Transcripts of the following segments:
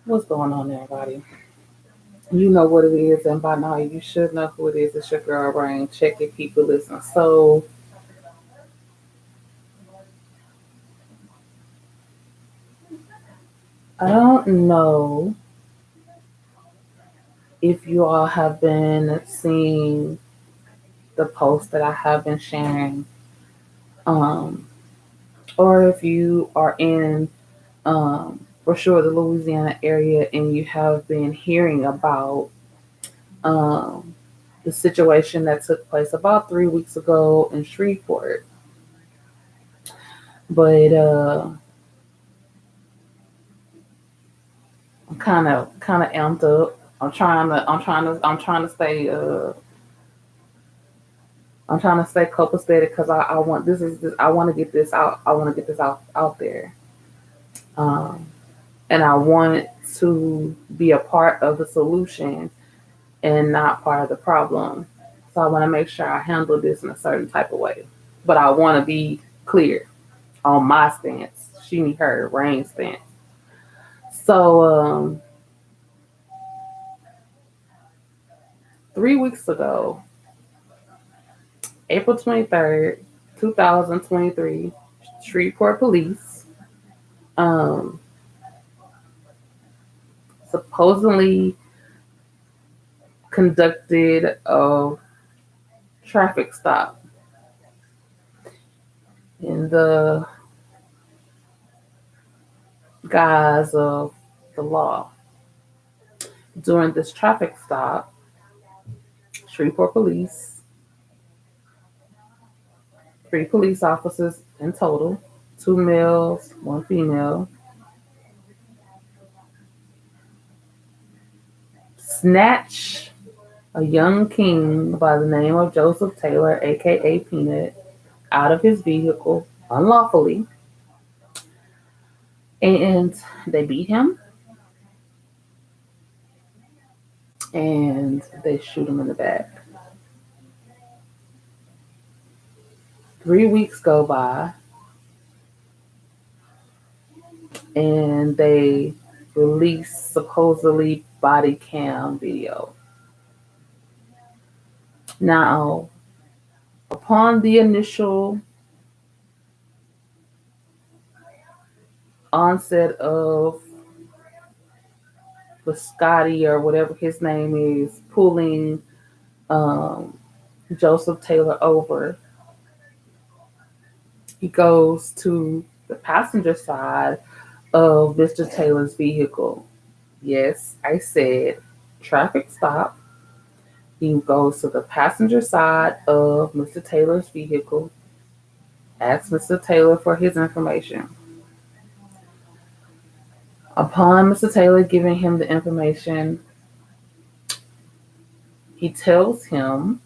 What's going on, everybody? You know what it is, and by now you should know who it is. It's your girl Rain. Check it, people. Listen. So, I don't know if you all have been seeing the posts that I have been sharing, um, or if you are in, for sure, the Louisiana area and you have been hearing about um, the situation that took place about 3 weeks ago in Shreveport. But I'm kind of amped up. I'm trying to stay copacetic because I want this I want to get this out. I want to get this out there. Um, and I want to be a part of the solution and not part of the problem. So I want to make sure I handle this in a certain type of way. But I want to be clear on my stance. She need her Rain stance. So 3 weeks ago, April 23rd, 2023, Shreveport Police um, supposedly conducted a traffic stop in the guise of the law. During this traffic stop, Shreveport Police, 3 police officers in total, 2 males, 1 female, snatched a young king by the name of Joseph Taylor, aka Peanut, out of his vehicle unlawfully, and they beat him and they shoot him in the back. 3 weeks go by and they release supposedly body cam video. Now, upon the initial onset of Scotty or whatever his name is pulling um, Joseph Taylor over, he goes to the passenger side of Mr. Taylor's vehicle. Yes, I said traffic stop. He goes to the passenger side of Mr. Taylor's vehicle, asks Mr. Taylor for his information. Upon Mr. Taylor giving him the information, he tells him,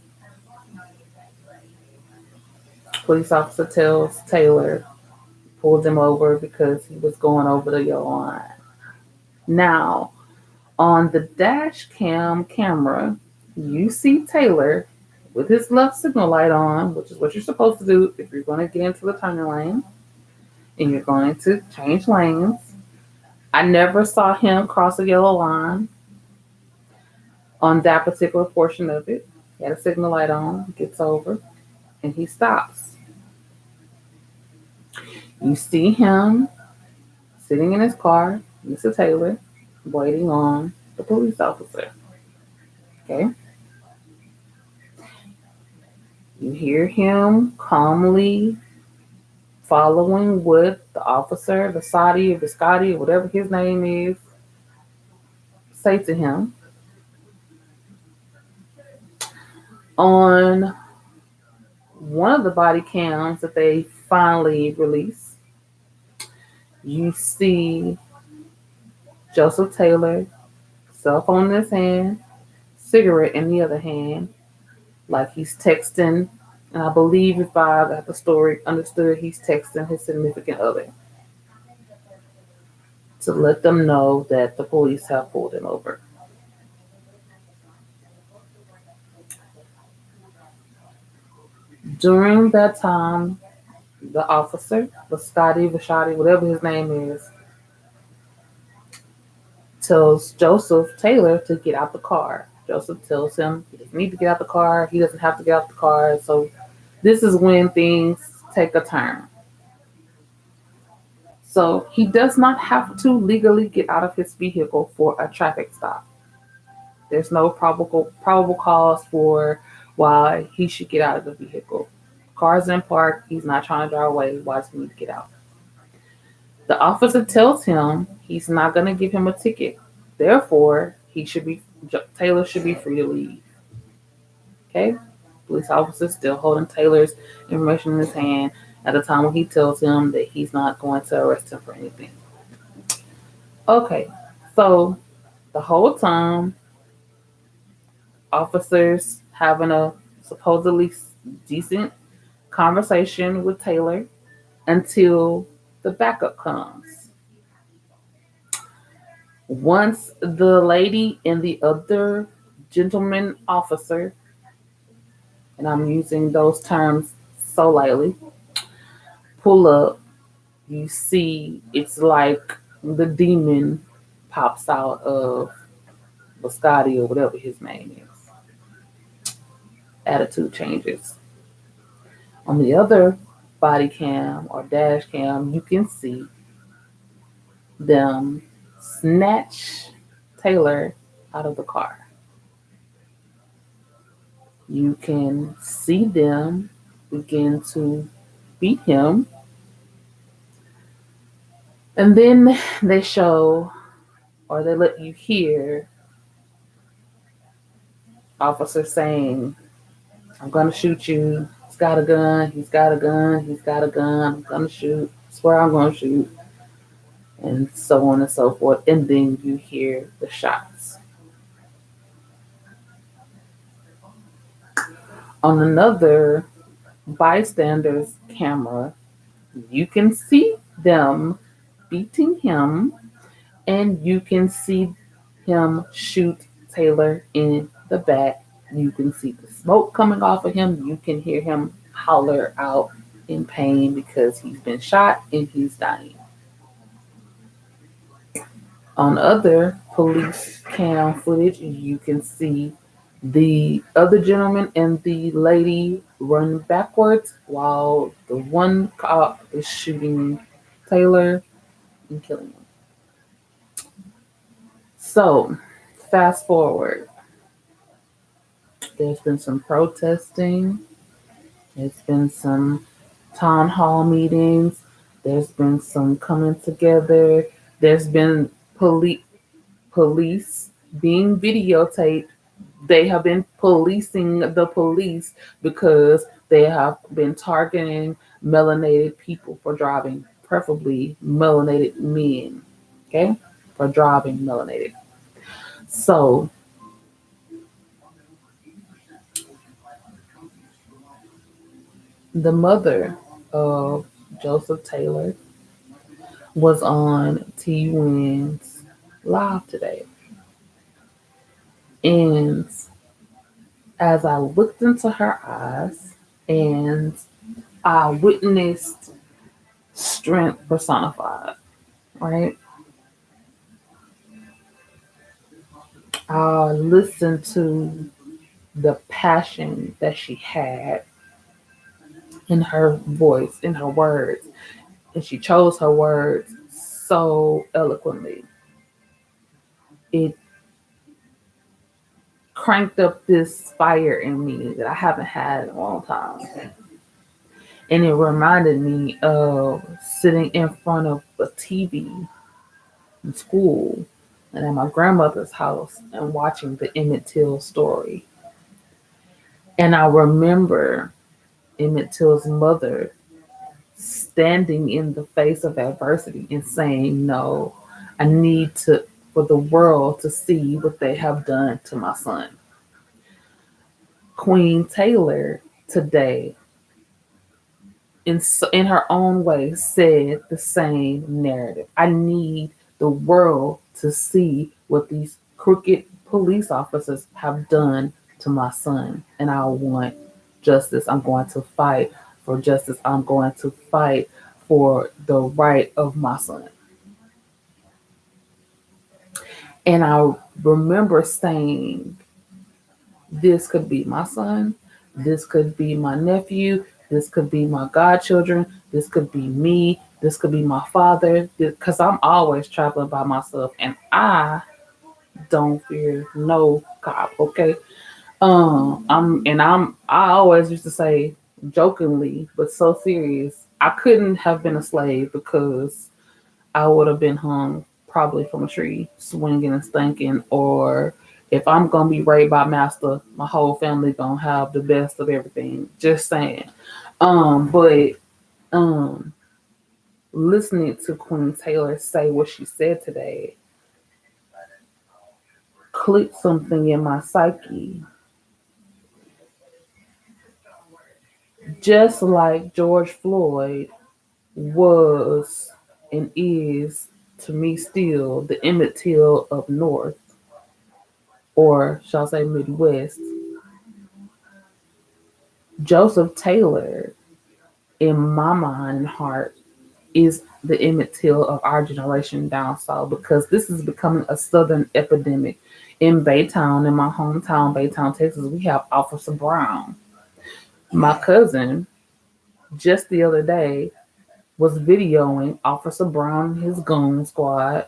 police officer tells Taylor, pulled him over because he was going over the yellow line. Now, on the dash cam camera, you see Taylor with his left signal light on, which is what you're supposed to do if you're going to get into the turning lane and you're going to change lanes. I never saw him cross a yellow line on that particular portion of it. He had a signal light on, gets over, and he stops. You see him sitting in his car, Mr. Taylor, waiting on the police officer. Okay? You hear him calmly following what the officer, the Saudi or the Scotty or whatever his name is, say to him. On one of the body cams that they finally released, you see Joseph Taylor, cell phone in his hand, cigarette in the other hand, like he's texting. And I believe if I got the story understood, he's texting his significant other to let them know that the police have pulled him over. During that time, the officer, the Scotty, Vashadi, whatever his name is, tells Joseph Taylor to get out the car. Joseph tells him he doesn't need to get out the car. He doesn't have to get out the car. So this is when things take a turn. So he does not have to legally get out of his vehicle for a traffic stop. There's no probable cause for why he should get out of the vehicle. Car's in park. He's not trying to drive away. Why does he need to get out? The officer tells him he's not going to give him a ticket. Therefore, Taylor should be free to leave. Okay? Police officer still holding Taylor's information in his hand at the time when he tells him that he's not going to arrest him for anything. Okay, so the whole time, officers having a supposedly decent conversation with Taylor until the backup comes. Once the lady and the other gentleman officer, and I'm using those terms so lightly, pull up, you see it's like the demon pops out of Biscotti or whatever his name is. Attitude changes. On the other body cam or dash cam, you can see them snatch Taylor out of the car. You can see them begin to beat him. And then they show, or they let you hear, officer saying, I'm going to shoot you. He's got a gun. He's got a gun. He's got a gun. I'm going to shoot. I swear I'm going to shoot. And so on and so forth. And then you hear the shots. On another bystander's camera, you can see them beating him, and you can see him shoot Taylor in the back. You can see the smoke coming off of him. You can hear him holler out in pain because he's been shot and he's dying. On other police cam footage, you can see the other gentleman and the lady run backwards while the one cop is shooting Taylor and killing him. So, fast forward. There's been some protesting. There's been some town hall meetings. There's been some coming together. There's been police being videotaped. They have been policing the police because they have been targeting melanated people for driving, preferably melanated men, okay, for driving melanated. So, the mother of Joseph Taylor was on T Win's live today. And as I looked into her eyes and I witnessed strength personified, right? I listened to the passion that she had in her voice, in her words, and she chose her words so eloquently. It cranked up this fire in me that I haven't had in a long time. And it reminded me of sitting in front of a TV in school and at my grandmother's house and watching the Emmett Till story. And I remember Emmett Till's mother standing in the face of adversity and saying, no, I need for the world to see what they have done to my son. Queen Taylor today, in her own way, said the same narrative. I need the world to see what these crooked police officers have done to my son. And I want justice. I'm going to fight for justice. I'm going to fight for the right of my son. And I remember saying, this could be my son, this could be my nephew, this could be my godchildren, this could be me, this could be my father, because I'm always traveling by myself and I don't fear no cop, okay? I always used to say jokingly, but so serious, I couldn't have been a slave because I would have been hung probably from a tree, swinging and stinking. Or if I'm gonna be raised by master, my whole family gonna have the best of everything. Just saying. But um, listening to Queen Taylor say what she said today clicked something in my psyche. Just like George Floyd was and is to me still the Emmett Till of North, or shall I say Midwest, Joseph Taylor, in my mind and heart, is the Emmett Till of our generation down south, because this is becoming a southern epidemic. In Baytown, in my hometown, Baytown, Texas, we have Officer Brown. My cousin, just the other day, was videoing Officer Brown and his goon squad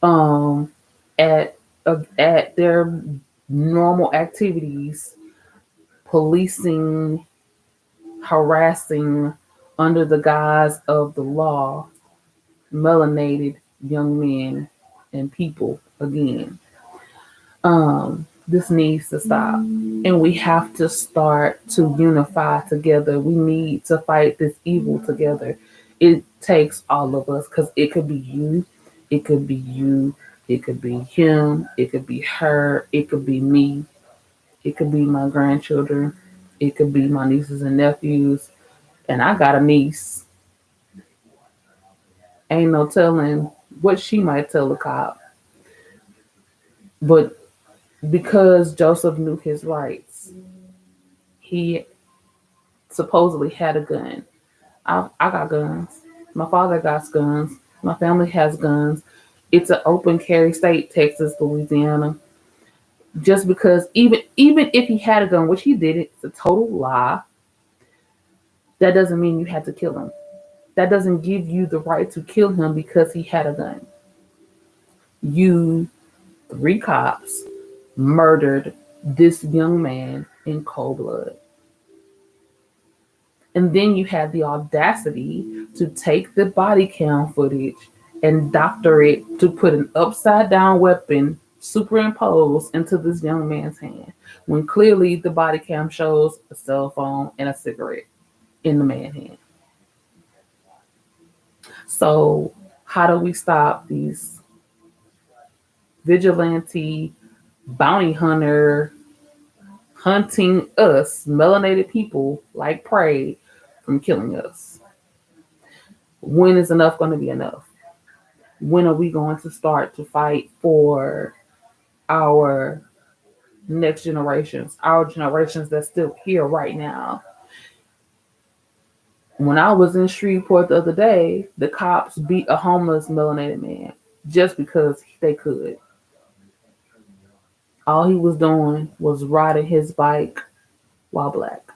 um, at their normal activities, policing, harassing under the guise of the law, melanated young men and people again. This needs to stop. And we have to start to unify together. We need to fight this evil together. It takes all of us, because it could be you, it could be you, it could be him, it could be her, it could be me, it could be my grandchildren, it could be my nieces and nephews. And I got a niece. Ain't no telling what she might tell the cop. But because Joseph knew his rights, he supposedly had a gun. I got guns. My father got guns. My family has guns. It's an open carry state, Texas, Louisiana. Just because even if he had a gun, which he didn't, it's a total lie. That doesn't mean you had to kill him. That doesn't give you the right to kill him because he had a gun. You, three cops, murdered this young man in cold blood. And then you had the audacity to take the body cam footage and doctor it to put an upside down weapon superimposed into this young man's hand, when clearly the body cam shows a cell phone and a cigarette in the man's hand. So how do we stop these vigilante bounty hunter hunting us melanated people like prey from killing us? When is enough going to be enough? When are we going to start to fight for our next generations, our generations that's still here right now? When I was in Shreveport the other day, the cops beat a homeless melanated man just because they could. All he was doing was riding his bike while black,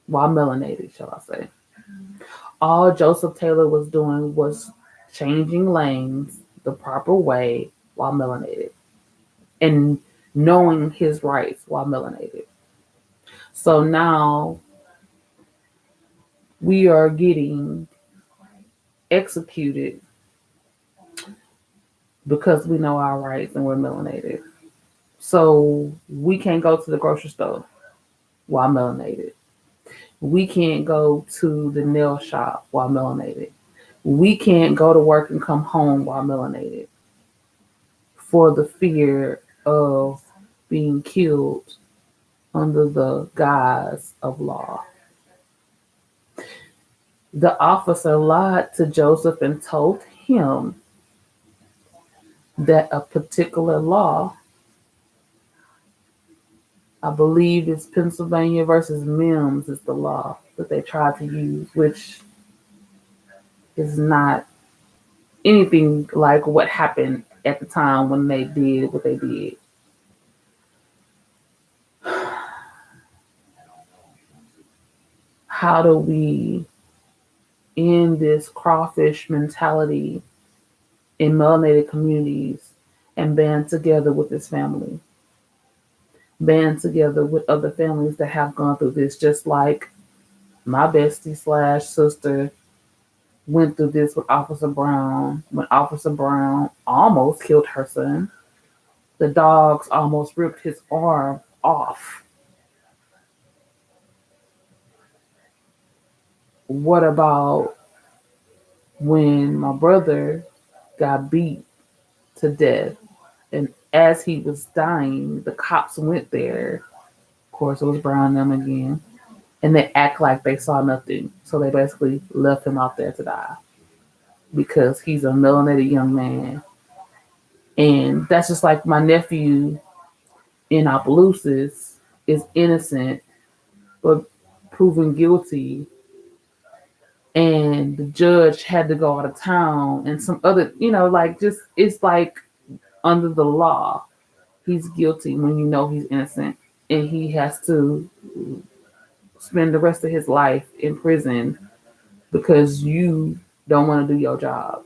while melanated, shall I say. All Joseph Taylor was doing was changing lanes the proper way while melanated, and knowing his rights while melanated. So now we are getting executed because we know our rights and we're melanated. So we can't go to the grocery store while melanated. We can't go to the nail shop while melanated. We can't go to work and come home while melanated, for the fear of being killed under the guise of law. The officer lied to Joseph and told him that a particular law, I believe it's Pennsylvania versus Mims, is the law that they tried to use, which is not anything like what happened at the time when they did what they did. How do we end this crawfish mentality in melanated communities and band together with this family? Band together with other families that have gone through this, just like my bestie slash sister went through this with Officer Brown when Officer Brown almost killed her son. The dogs almost ripped his arm off. What about when my brother got beat to death? And as he was dying, the cops went there. Of course, it was Brown and them again. And they act like they saw nothing. So they basically left him out there to die because he's a melanated young man. And that's just like my nephew in Opelousas is innocent but proven guilty, and the judge had to go out of town, and some other, like, just, it's like under the law he's guilty when you know he's innocent, and he has to spend the rest of his life in prison because you don't want to do your job.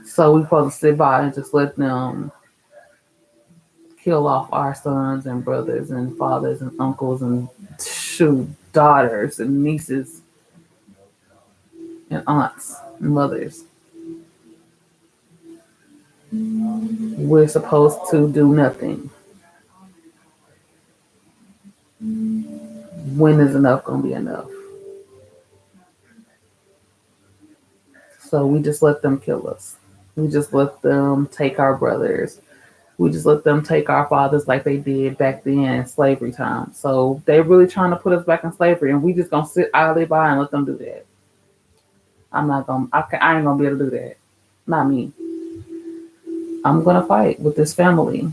So we supposed to sit by and just let them kill off our sons and brothers and fathers and uncles and shoot daughters and nieces and aunts and mothers. We're supposed to do nothing. When is enough gonna be enough? So we just let them kill us. We just let them take our brothers. We just let them take our fathers like they did back then in slavery time. So they really trying to put us back in slavery, and we just gonna sit idly by and let them do that. I ain't gonna be able to do that. Not me. I'm gonna fight with this family.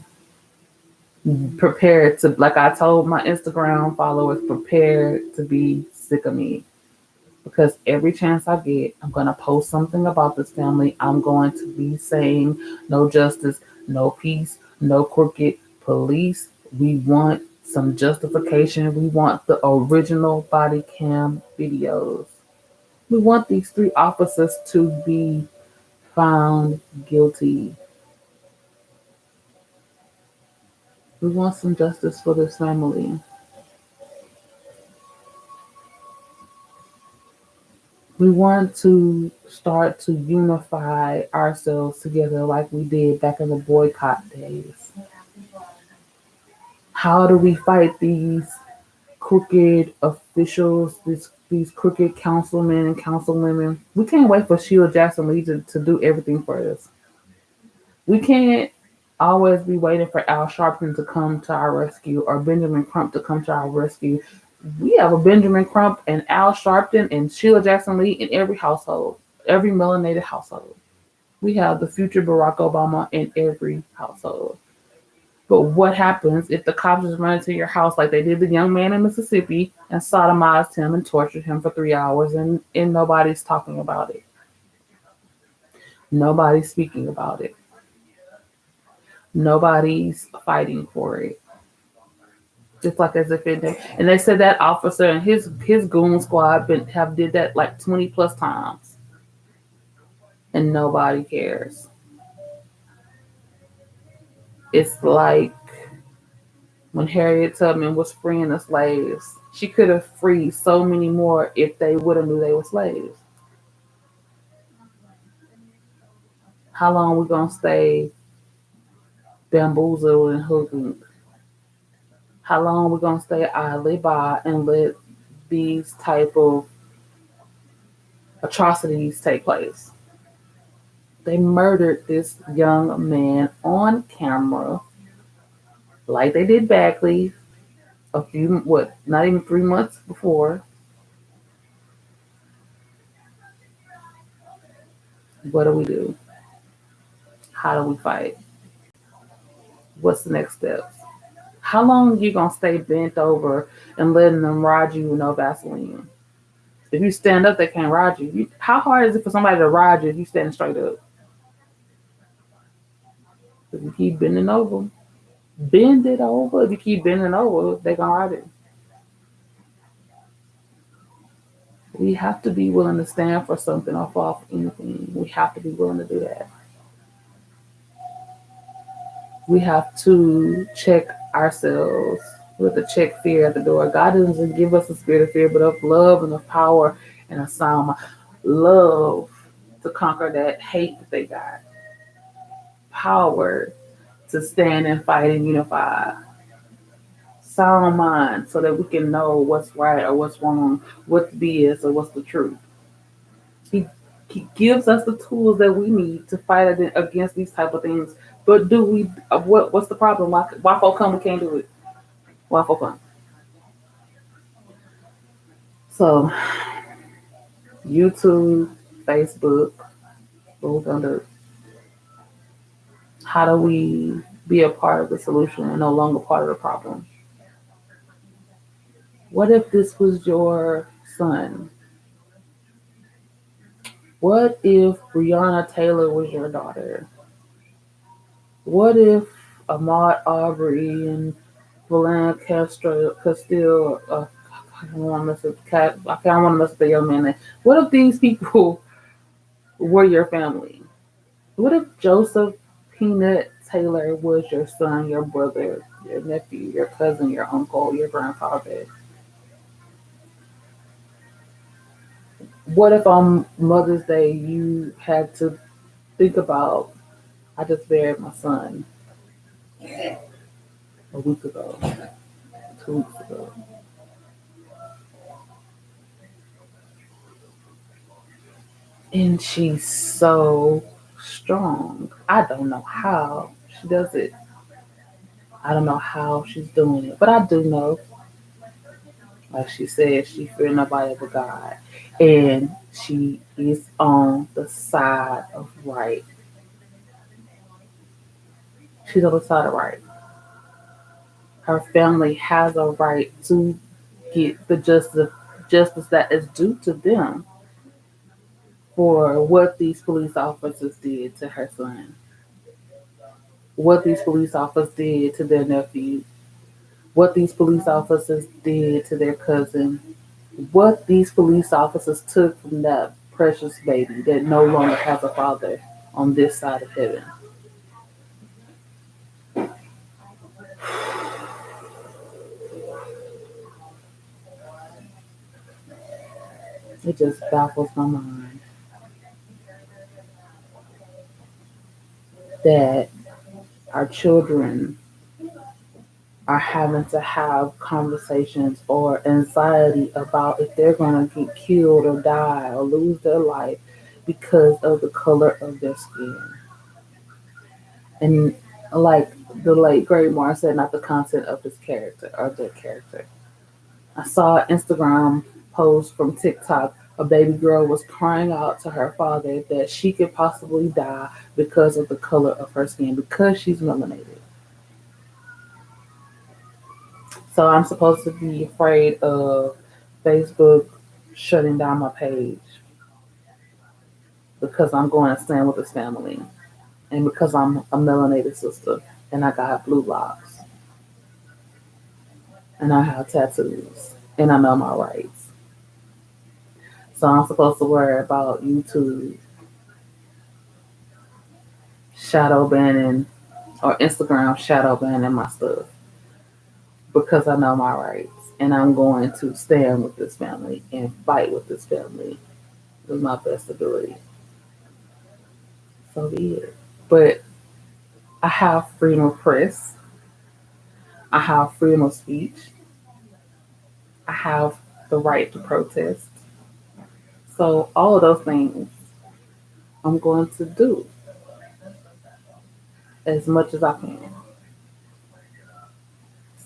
Prepared to, like I told my Instagram followers, prepare to be sick of me. Because every chance I get, I'm going to post something about this family. I'm going to be saying no justice, no peace, no crooked police. We want some justification. We want the original body cam videos. We want these 3 officers to be found guilty. We want some justice for this family. We want to start to unify ourselves together like we did back in the boycott days. How do we fight these crooked officials, these crooked councilmen and councilwomen? We can't wait for Sheila Jackson Lee to do everything for us. We can't always be waiting for Al Sharpton to come to our rescue or Benjamin Crump to come to our rescue. We have a Benjamin Crump and Al Sharpton and Sheila Jackson Lee in every household, every melanated household. We have the future Barack Obama in every household. But what happens if the cops just run into your house like they did the young man in Mississippi and sodomized him and tortured him for 3 hours and nobody's talking about it? Nobody's speaking about it. Nobody's fighting for it. Just like as if it did. And they said that officer and his goon squad have did that like 20 plus times. And nobody cares. It's like when Harriet Tubman was freeing the slaves. She could have freed so many more if they would have knew they were slaves. How long we gonna stay bamboozled and hoodwinked? How long we gonna stay idly by and let these type of atrocities take place? They murdered this young man on camera, like they did Bagley not even 3 months before. What do we do? How do we fight? What's the next steps? How long are you gonna stay bent over and letting them ride you with no Vaseline? If you stand up, they can't ride you. How hard is it for somebody to ride you if you stand straight up? If you keep bending over, bend it over. If you keep bending over, they're gonna ride it. We have to be willing to stand for something or fall for anything. We have to be willing to do that. We have to check ourselves with a check fear at the door. God doesn't give us a spirit of fear, but of love and of power and a sound mind. Love to conquer that hate that they got. Power to stand and fight and unify. Sound mind so that we can know what's right or what's wrong, what the BS or what's the truth. He, he gives us the tools that we need to fight against these type of things. But do we? What's the problem? Why folk come we can't do it? Why folk come? So YouTube, Facebook, both under. How do we be a part of the solution and no longer part of the problem? What if this was your son? What if Breonna Taylor was your daughter? What if Ahmaud Arbery and Philando Castile, I don't want to mess up I can't want to mess up the young man name. What if these people were your family? What if Joseph Peanut Taylor was your son, your brother, your nephew, your cousin, your uncle, your grandfather? What if on Mother's Day you had to think about, I just buried my son a week ago, 2 weeks ago. And she's so strong. I don't know how she does it. I don't know how she's doing it. But I do know, like she said, she fears nobody but God. And she is on the side of right. She's on the side of right. Her family has a right to get the justice that is due to them for what these police officers did to her son, what these police officers did to their nephew, what these police officers did to their cousin, what these police officers took from that precious baby that no longer has a father on this side of heaven. It just baffles my mind that our children are having to have conversations or anxiety about if they're going to get killed or die or lose their life because of the color of their skin. And like the late great Mark said, not the content of his character or their character. I saw an Instagram post from TikTok. A baby girl was crying out to her father that she could possibly die because of the color of her skin, because she's melanated. So I'm supposed to be afraid of Facebook shutting down my page because I'm going to stand with this family and because I'm a melanated sister and I got blue locks and I have tattoos and I know my rights. So I'm supposed to worry about YouTube shadow banning or Instagram shadow banning my stuff because I know my rights and I'm going to stand with this family and fight with this family with my best ability. So be it. But I have freedom of press. I have freedom of speech. I have the right to protest. So all of those things I'm going to do as much as I can.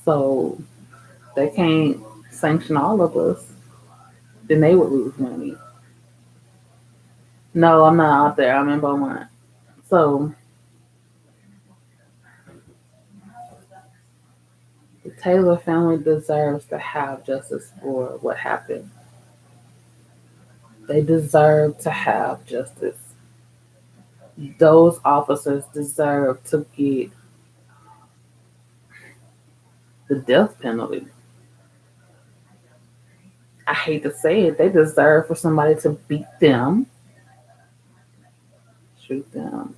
So they can't sanction all of us, then they would lose money. No, I'm not out there. I'm in Beaumont. So the Taylor family deserves to have justice for what happened. They deserve to have justice. those officers deserve to get the death penalty. I hate to say it, they deserve for somebody to beat them, shoot them,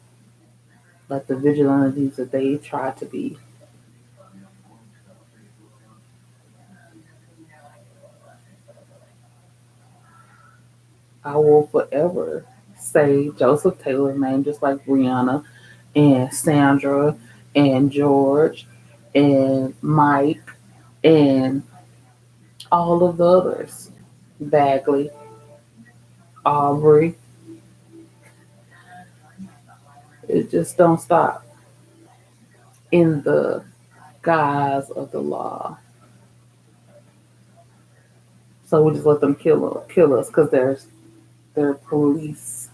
like the vigilantes that they try to be. I will forever say Joseph Taylor's name, just like Brianna and Sandra and George and Mike and all of the others. Bagley, Aubrey. It just don't stop in the guise of the law. So we just let them kill us because they're police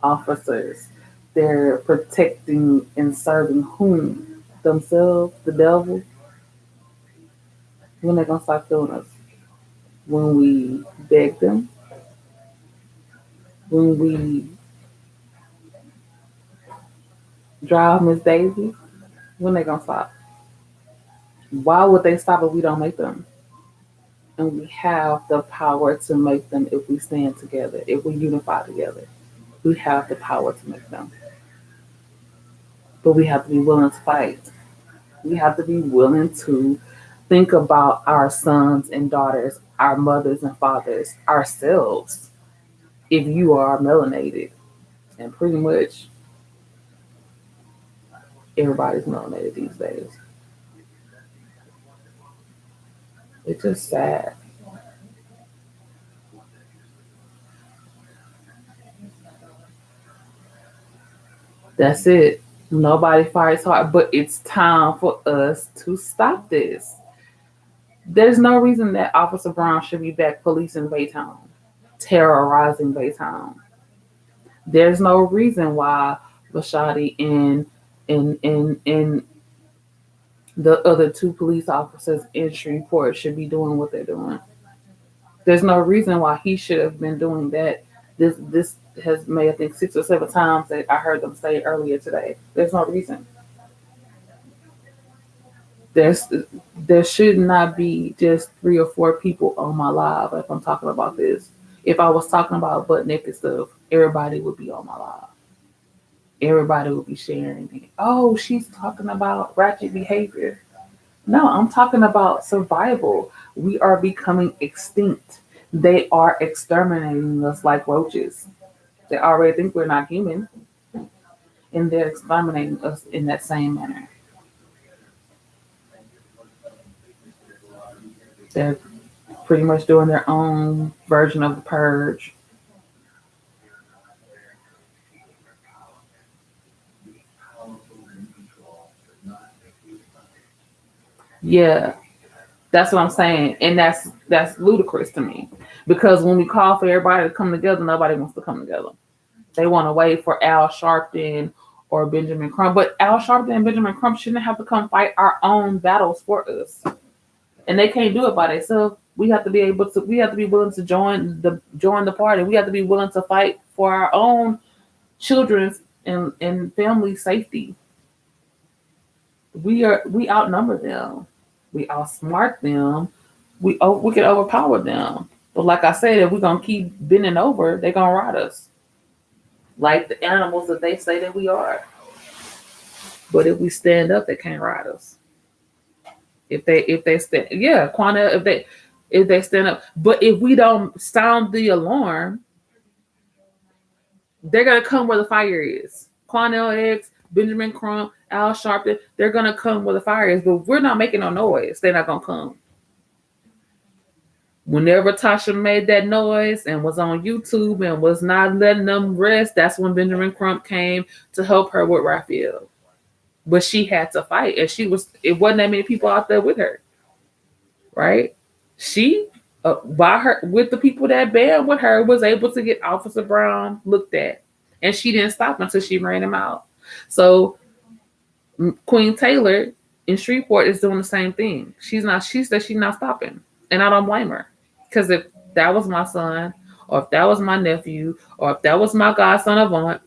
officers. They're protecting and serving whom? Themselves, the devil. When they gonna stop killing us? When we beg them? When we drive Miss Daisy? When they gonna stop? Why would they stop if we don't make them? And we have the power to make them if we stand together, if we unify together. We have the power to make them. But we have to be willing to fight. We have to be willing to think about our sons and daughters, our mothers and fathers, ourselves, if you are melanated. And pretty much everybody's melanated these days. It's just sad. That's it. Nobody fights hard, but it's time for us to stop this. There's no reason that Officer Brown should be back policing Baytown, terrorizing Baytown. There's no reason why Bashadi and the other two police officers in Shreveport should be doing what they're doing. There's no reason why he should have been doing that. This has made I think 6 or 7 times that I heard them say earlier today. There's no reason. There's there should not be just 3 or 4 people on my live if I'm talking about this. If I was talking about butt naked stuff, everybody would be on my live. Everybody would be sharing it. Oh, she's talking about ratchet behavior. No, I'm talking about survival. We are becoming extinct. They are exterminating us like roaches. They already think we're not human, and they're exterminating us in that same manner. They're pretty much doing their own version of the purge. Yeah, that's what I'm saying, and that's ludicrous to me because when we call for everybody to come together, nobody wants to come together. They want to wait for Al Sharpton or Benjamin Crump, but Al Sharpton and Benjamin Crump shouldn't have to come fight our own battles for us, and they can't do it by themselves. We have to be able to. We have to be willing to join the party. We have to be willing to fight for our own children's and family safety. We outnumber them. We outsmart them. We can overpower them. But like I said, if we're gonna keep bending over, they're gonna ride us like the animals that they say that we are. But if we stand up, they can't ride us. If they stand, yeah, Quanta, if they stand up. But if we don't sound the alarm, they're gonna come where the fire is. Quanell X, Benjamin Crump, Al Sharpton, they're gonna come where the fire is. But we're not making no noise. They're not gonna come. Whenever Tasha made that noise and was on YouTube and was not letting them rest, that's when Benjamin Crump came to help her with Raphael. But she had to fight, and it wasn't that many people out there with her, right? She by her with the people that band with her was able to get Officer Brown looked at, and she didn't stop until she ran him out. So Queen Taylor in Shreveport is doing the same thing. She said she's not stopping, and I don't blame her, because if that was my son, or if that was my nephew, or if that was my godson Avant,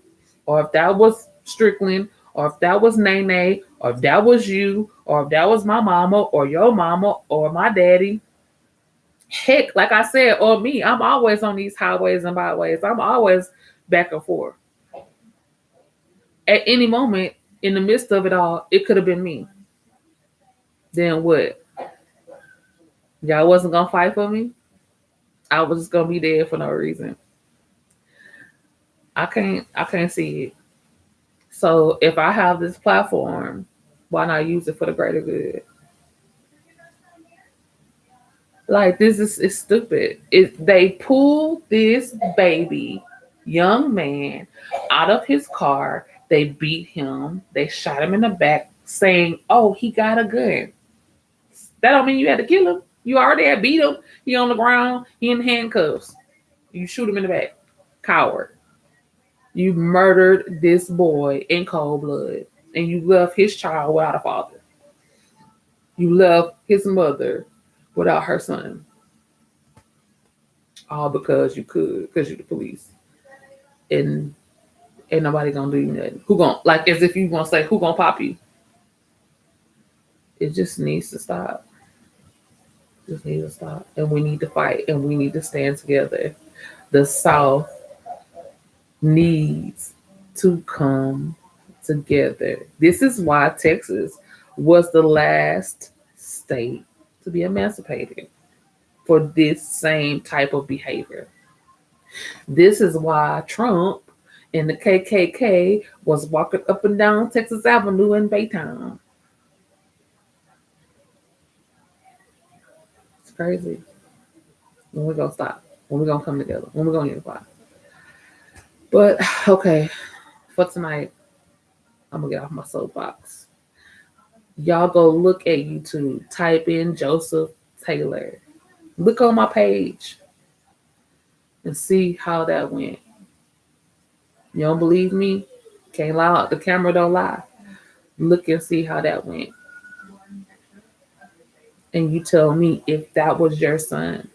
or if that was Strickland, or if that was Nene, or if that was you, or if that was my mama, or your mama, or my daddy. Heck, like I said, or me, I'm always on these highways and byways. I'm always back and forth. At any moment, in the midst of it all, it could have been me. Then what? Y'all wasn't gonna fight for me? I was just gonna be there for no reason. I can't see it. So if I have this platform, why not use it for the greater good? Like this is stupid. They pulled this baby young man out of his car. They beat him. They shot him in the back, saying, "Oh, he got a gun." That don't mean you had to kill him. You already had beat him. He on the ground. He in handcuffs. You shoot him in the back. Coward. You murdered this boy in cold blood, and you left his child without a father. You left his mother without her son. All because you could, because you're the police. And ain't nobody gonna do you nothing. Who gonna, like, as if you gonna say, who gonna pop you? It just needs to stop. Just needs to stop. And we need to fight, and we need to stand together. The South needs to come together. This is why Texas was the last state to be emancipated for this same type of behavior. This is why Trump and the KKK was walking up and down Texas Avenue in Baytown. It's crazy. When we gonna stop? When we gonna come together? When we gonna unify? But okay, for tonight, I'm gonna get off my soapbox. Y'all go look at YouTube. Type in Joseph Taylor. Look on my page and see how that went. You don't believe me? Can't lie. The camera don't lie. Look and see how that went. And you tell me if that was your son,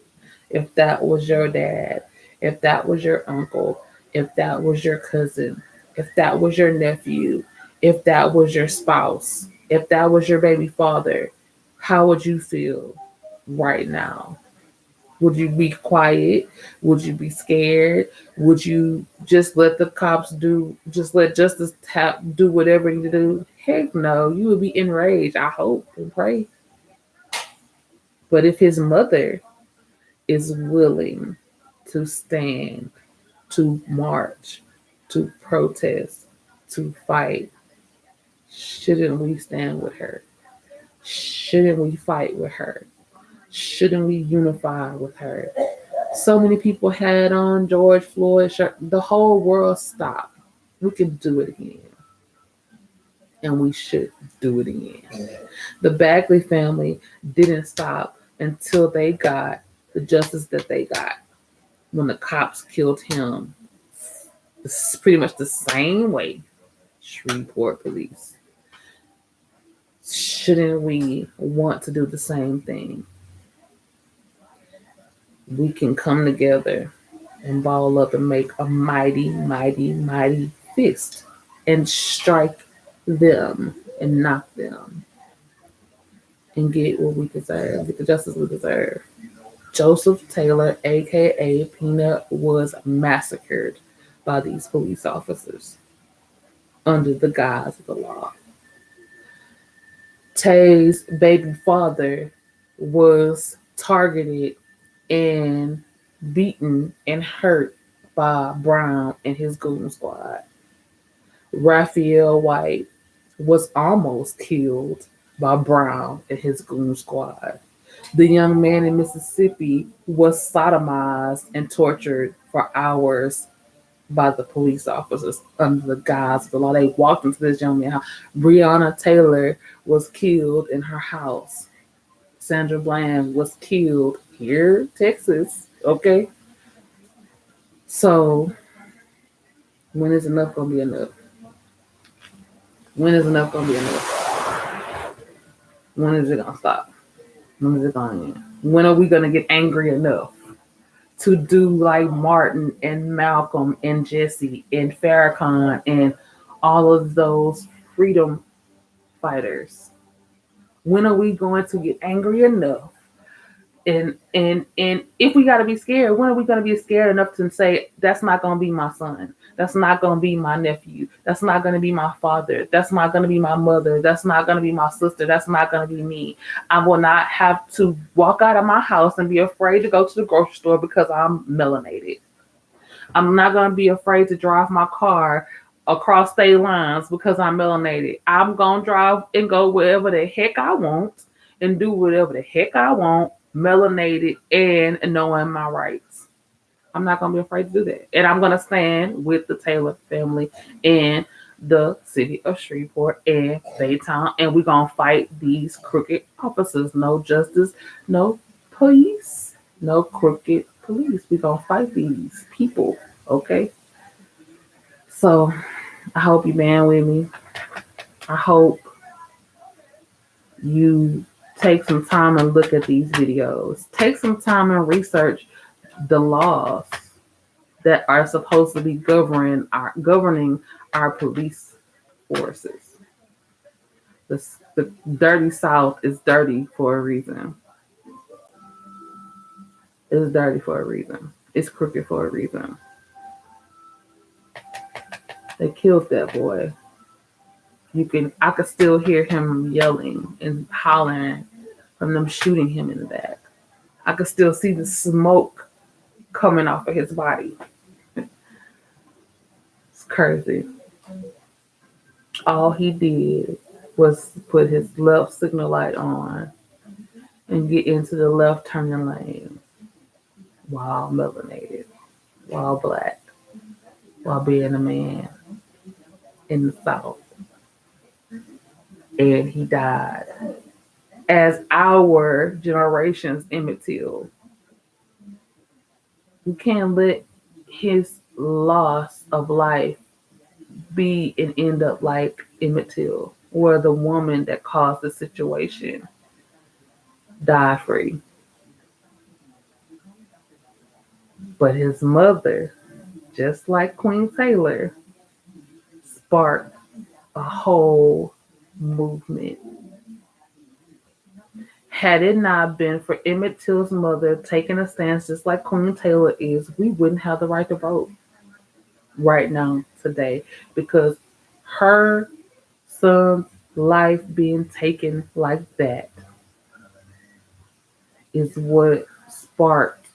if that was your dad, if that was your uncle, if that was your cousin, if that was your nephew, if that was your spouse, if that was your baby father, how would you feel right now? Would you be quiet? Would you be scared? Would you just let the cops just let justice do whatever you do? Heck no, you would be enraged, I hope and pray. But if his mother is willing to stand, to march, to protest, to fight, shouldn't we stand with her? Shouldn't we fight with her? Shouldn't we unify with her? So many people had on George Floyd shirt. The whole world stopped. We can do it again. And we should do it again. The Bagley family didn't stop until they got the justice that they got. When the cops killed him, it's pretty much the same way. Shreveport police. Shouldn't we want to do the same thing? We can come together and ball up and make a mighty, mighty, mighty fist and strike them and knock them and get what we deserve, get the justice we deserve. Joseph Taylor, aka Peanut, was massacred by these police officers under the guise of the law. Tay's baby father was targeted and beaten and hurt by Brown and his goon squad. Raphael White was almost killed by Brown and his goon squad. The young man in Mississippi was sodomized and tortured for hours by the police officers under the guise of the law. They walked into this young man's house. Breonna Taylor was killed in her house. Sandra Bland was killed here, Texas. Okay. So when is enough gonna be enough? When is enough gonna be enough? When is it gonna stop? When is it gonna end? When are we gonna get angry enough to do like Martin and Malcolm and Jesse and Farrakhan and all of those freedom fighters? When are we going to get angry enough? And if we gotta be scared, when are we gonna be scared enough to say that's not gonna be my son? That's not gonna be my nephew. That's not gonna be my father. That's not gonna be my mother. That's not gonna be my sister. That's not gonna be me. I will not have to walk out of my house and be afraid to go to the grocery store because I'm melanated. I'm not gonna be afraid to drive my car across state lines because I'm melanated. I'm gonna drive and go wherever the heck I want and do whatever the heck I want, melanated and knowing my rights. I'm not gonna be afraid to do that. And I'm gonna stand with the Taylor family and the city of Shreveport and Baytown, and we're gonna fight these crooked officers. No justice, no police, no crooked police. We're gonna fight these people, okay? So I hope you band with me. I hope you take some time and look at these videos. Take some time and research the laws that are supposed to be governing our police forces. The dirty South is dirty for a reason. It's dirty for a reason. It's crooked for a reason. They killed that boy. I could still hear him yelling and hollering from them shooting him in the back. I could still see the smoke coming off of his body. It's crazy. All he did was put his left signal light on and get into the left turning lane while melanated, while black, while being a man in the South. And he died. As our generation's Emmett Till, we can't let his loss of life be and end up like Emmett Till, where the woman that caused the situation died free. But his mother, just like Queen Taylor, sparked a whole movement. Had it not been for Emmett Till's mother taking a stance just like Queen Taylor is, we wouldn't have the right to vote right now, today, because her son's life being taken like that is what sparked,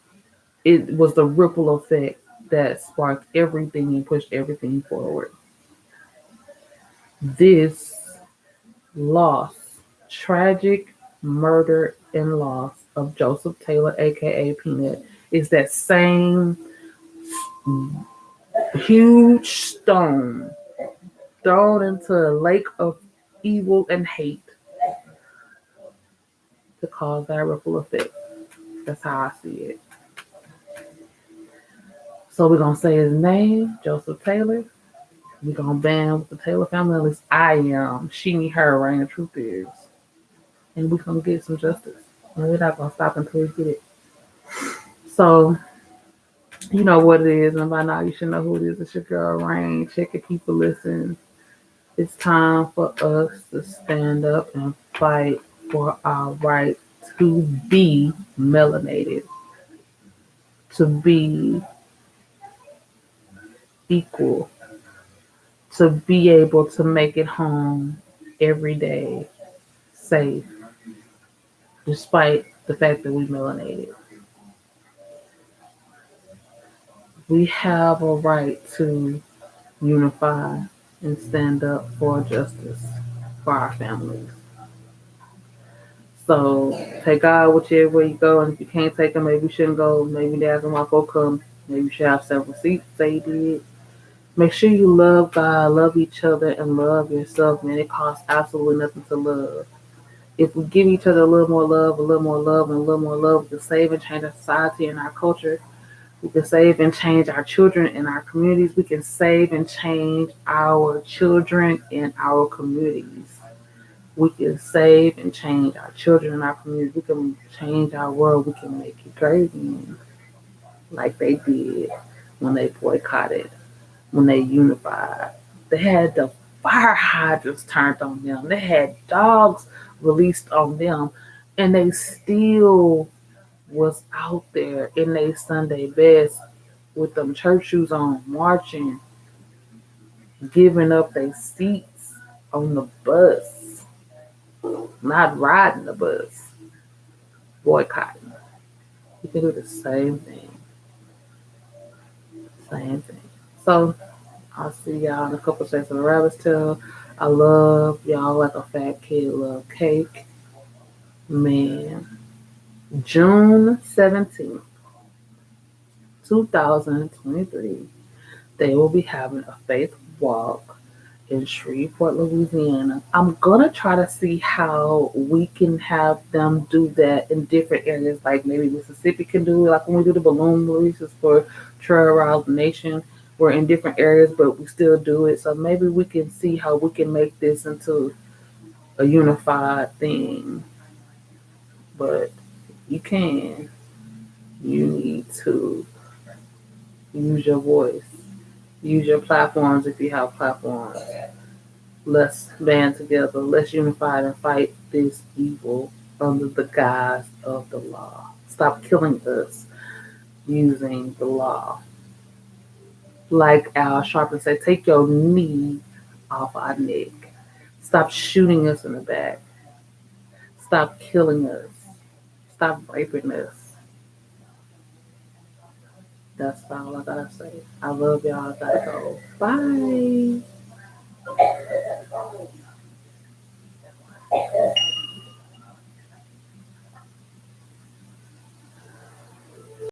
it was the ripple effect that sparked everything and pushed everything forward. This loss, tragic murder and loss of Joseph Taylor, aka Peanut, is that same huge stone thrown into a lake of evil and hate to cause that ripple effect. That's how I see it. So we're gonna say his name, Joseph Taylor. We're gonna band with the Taylor family. At least I am. She, me, her, right? The truth is. And we're gonna get some justice. And we're not gonna stop until we get it. So you know what it is, and by now you should know who it is. It's your girl Rain. Check it, people listen. It's time for us to stand up and fight for our right to be melanated, to be equal, to be able to make it home every day safe, despite the fact that we melanated. We have a right to unify and stand up for justice for our families. So take God whichever way you go, and if you can't take them, maybe you shouldn't go. Maybe there's one folk come. Maybe you should have several seats. Say you did. Make sure you love God, love each other, and love yourself, man. It costs absolutely nothing to love. If we give each other a little more love, a little more love, and a little more love, we can save and change our society and our culture. We can save and change our children and our communities. We can save and change our children and our communities. We can save and change our children and our communities. We can change our world. We can make it great again. like they did when they boycotted, when they unified. They had the fire hydrants turned on them. They had dogs released on them, and they still was out there in their Sunday best with them church shoes on, marching, giving up their seats on the bus, not riding the bus, boycotting. You can do the same thing. Same thing. So I'll see y'all in a couple seconds of the rabbit's tail. I love y'all like a fat kid love cake. Man. June 17th, 2023, they will be having a faith walk in Shreveport, Louisiana. I'm gonna try to see how we can have them do that in different areas, like maybe Mississippi can do it, like when we do the balloon releases for Trail Ride Nation. We're in different areas, but we still do it. So maybe we can see how we can make this into a unified thing. But you can. You need to use your voice. Use your platforms if you have platforms. Let's band together. Let's unify and fight this evil under the guise of the law. Stop killing us using the law. Like Al Sharpton said, take your knee off our neck. Stop shooting us in the back. Stop killing us. Stop raping us. That's all I gotta say. I love y'all. I gotta go. Bye.